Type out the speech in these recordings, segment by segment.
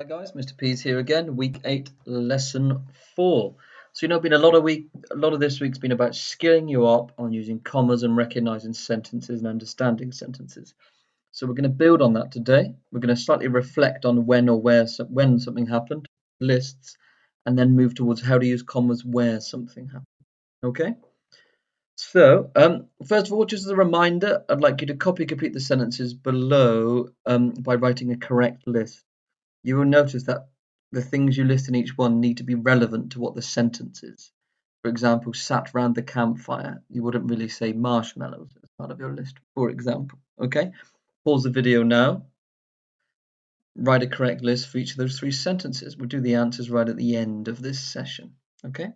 Hi guys, Mr. P's here again, week 8, lesson 4. So been a lot of this week's been about skilling you up on using commas and recognizing sentences and understanding sentences. So we're going to build on that today. We're going to slightly reflect on when or where when something happened, lists, and then move towards how to use commas where something happened. Okay? So, first of all, just as a reminder, I'd like you to complete the sentences below by writing a correct list. You will notice that the things you list in each one need to be relevant to what the sentence is. For example, sat round the campfire. You wouldn't really say marshmallows as part of your list, for example. Okay? Pause the video now. Write a correct list for each of those 3 sentences. We'll do the answers right at the end of this session. Okay?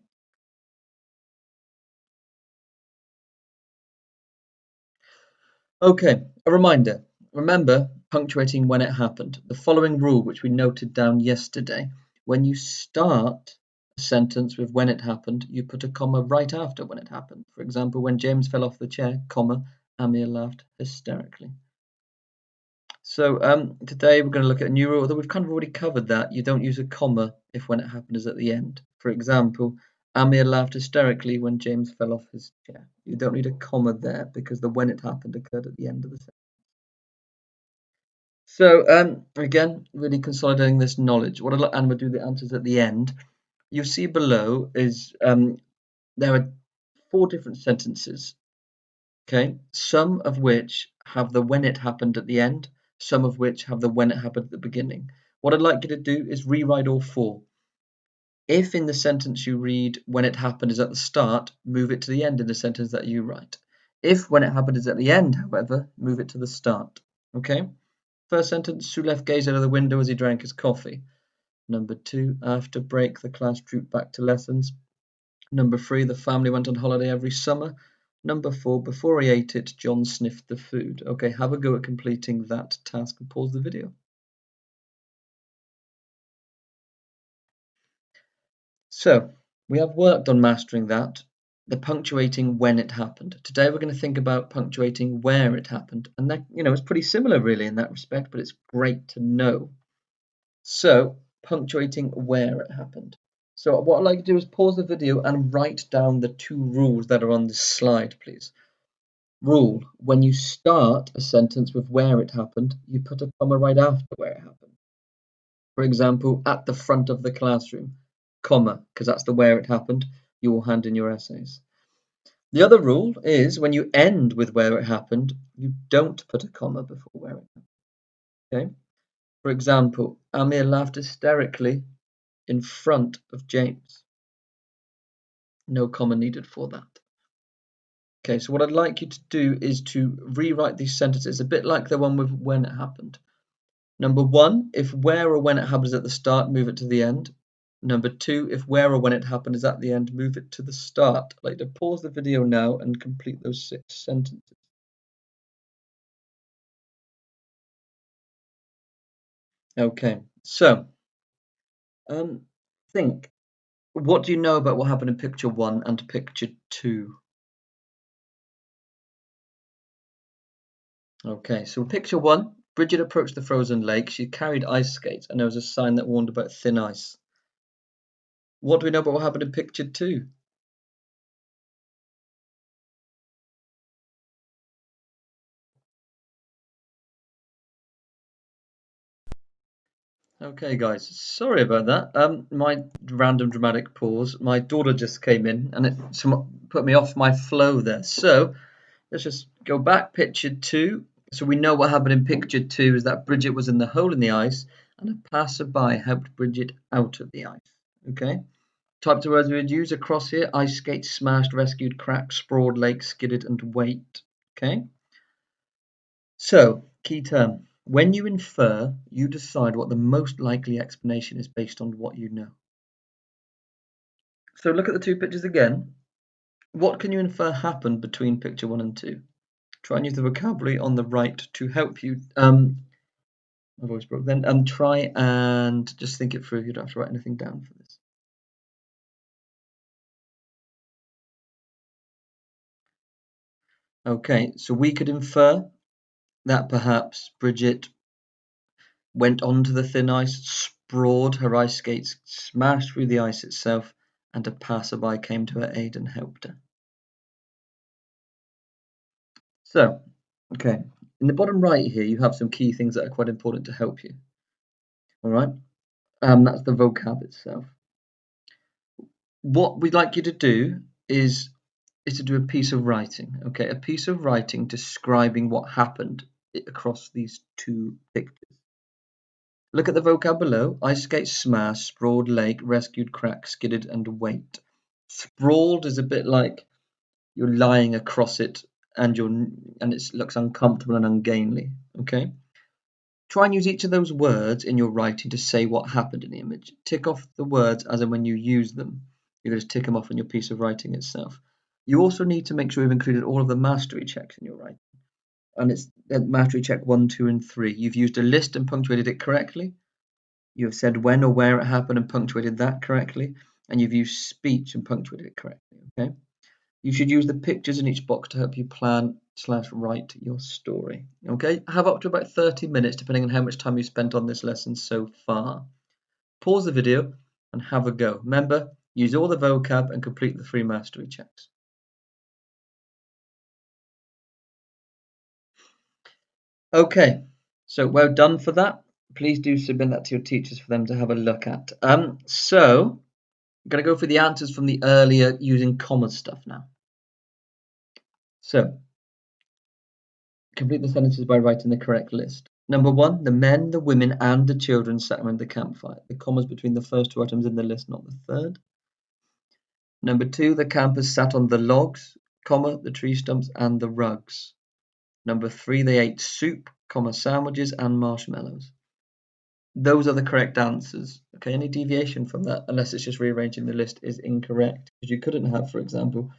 Okay, a reminder. Remember punctuating when it happened. The following rule, which we noted down yesterday, when you start a sentence with when it happened, you put a comma right after when it happened. For example, when James fell off the chair, comma, Amir laughed hysterically. So today we're going to look at a new rule, although we've kind of already covered that. You don't use a comma if when it happened is at the end. For example, Amir laughed hysterically when James fell off his chair. You don't need a comma there because the when it happened occurred at the end of the sentence. So again, really consolidating this knowledge. And we'll do the answers at the end. You see below is there are 4 different sentences. Okay, some of which have the when it happened at the end, some of which have the when it happened at the beginning. What I'd like you to do is rewrite all 4. If in the sentence you read when it happened is at the start, move it to the end in the sentence that you write. If when it happened is at the end, however, move it to the start. Okay? First sentence, Sue left gazed out of the window as he drank his coffee. Number 2, after break, the class trooped back to lessons. Number 3, the family went on holiday every summer. Number 4, before he ate it, John sniffed the food. Okay, have a go at completing that task and pause the video. So, we have worked on mastering that, the punctuating when it happened. Today we're going to think about punctuating where it happened. And that, it's pretty similar really in that respect, but it's great to know. So, punctuating where it happened. So what I'd like to do is pause the video and write down the 2 rules that are on this slide, please. Rule: when you start a sentence with where it happened, you put a comma right after where it happened. For example, at the front of the classroom, comma, because that's the where it happened, you will hand in your essays. The other rule is when you end with where it happened, you don't put a comma before where it happened. Okay? For example, Amir laughed hysterically in front of James. No comma needed for that. Okay, so what I'd like you to do is to rewrite these sentences a bit like the one with when it happened. Number 1, if where or when it happens at the start, move it to the end. Number 2, if where or when it happened is at the end, move it to the start. I'd like to pause the video now and complete those 6 sentences. Okay, so think, what do you know about what happened in picture 1 and picture 2? Okay, so picture 1, Bridget approached the frozen lake. She carried ice skates and there was a sign that warned about thin ice. What do we know about what happened in picture 2? Okay, guys, sorry about that. My random dramatic pause. My daughter just came in and it put me off my flow there. So let's just go back. Picture 2. So we know what happened in picture 2 is that Bridget was in the hole in the ice and a passerby helped Bridget out of the ice. Okay. Types of words we would use across here: ice skate, smashed, rescued, cracked, sprawled, lake, skidded, and weight. Okay. So, key term. When you infer, you decide what the most likely explanation is based on what you know. So look at the 2 pictures again. What can you infer happened between picture 1 and 2? Try and use the vocabulary on the right to help you. My voice broke then. Try and just think it through. You don't have to write anything down for this. Okay, so we could infer that perhaps Bridget went onto the thin ice, sprawled, her ice skates smashed through the ice itself, and a passerby came to her aid and helped her. So, okay, in the bottom right here, you have some key things that are quite important to help you. All right, that's the vocab itself. What we'd like you to do is to do a piece of writing, okay, a piece of writing describing what happened across these two pictures. Look at the vocab below: ice skate, smash, sprawled lake, rescued, crack, skidded, and wait. Sprawled is a bit like you're lying across it and it looks uncomfortable and ungainly. Okay. Try and use each of those words in your writing to say what happened in the image. Tick off the words as and when you use them. You can just tick them off on your piece of writing itself. You also need to make sure you've included all of the mastery checks in your writing. And it's mastery check 1, 2, and 3. You've used a list and punctuated it correctly. You have said when or where it happened and punctuated that correctly. And you've used speech and punctuated it correctly. Okay. You should use the pictures in each box to help you plan/write your story. Okay, have up to about 30 minutes depending on how much time you spent on this lesson so far. Pause the video and have a go. Remember, use all the vocab and complete the 3 mastery checks. Okay, so well done for that. Please do submit that to your teachers for them to have a look at. So I'm going to go for the answers from the earlier using commas stuff now. So complete the sentences by writing the correct list. Number 1, the men, the women, and the children sat around the campfire. The commas between the first 2 items in the list, not the third. Number 2, the campers sat on the logs, comma, the tree stumps, and the rugs. Number 3, they ate soup, comma, sandwiches, and marshmallows. Those are the correct answers. Okay, any deviation from that, unless it's just rearranging the list, is incorrect. Because you couldn't have, for example,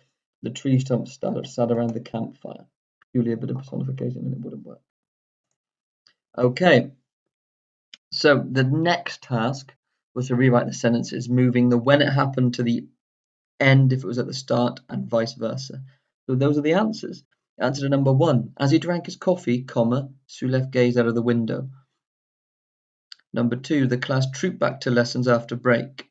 the tree stumps sat around the campfire. Purely a bit of personification and it wouldn't work. Okay, so the next task was to rewrite the sentences, moving the when it happened to the end if it was at the start and vice versa. So those are the answers. Answer to number 1. As he drank his coffee, comma, Sulef gazed out of the window. Number 2. The class trooped back to lessons after break.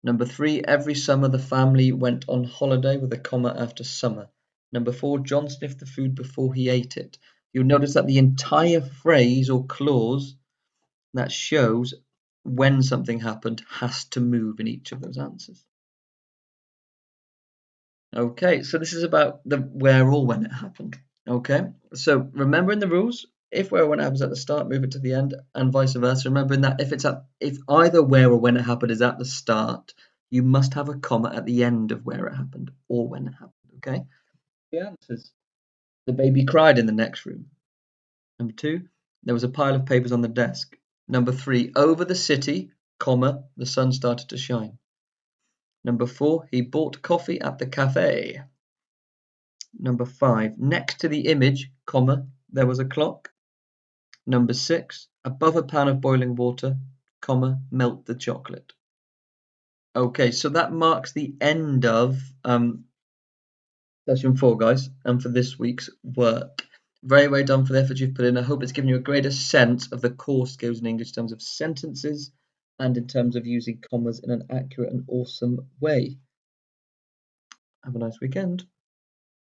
Number 3. Every summer the family went on holiday with a comma after summer. Number 4. John sniffed the food before he ate it. You'll notice that the entire phrase or clause that shows when something happened has to move in each of those answers. Okay, so this is about the where or when it happened. Okay, so remembering the rules, if where or when it happens at the start, move it to the end, and vice versa. Remembering that if either where or when it happened is at the start, you must have a comma at the end of where it happened or when it happened. Okay, the answers. The baby cried in the next room. Number 2, there was a pile of papers on the desk. Number 3, over the city, comma, the sun started to shine. Number 4, he bought coffee at the cafe. Number 5, next to the image, comma, there was a clock. Number 6, above a pan of boiling water, comma, melt the chocolate. Okay, so that marks the end of session 4, guys, and for this week's work. Very well done for the effort you've put in. I hope it's given you a greater sense of the core skills in English in terms of sentences and in terms of using commas in an accurate and awesome way. Have a nice weekend.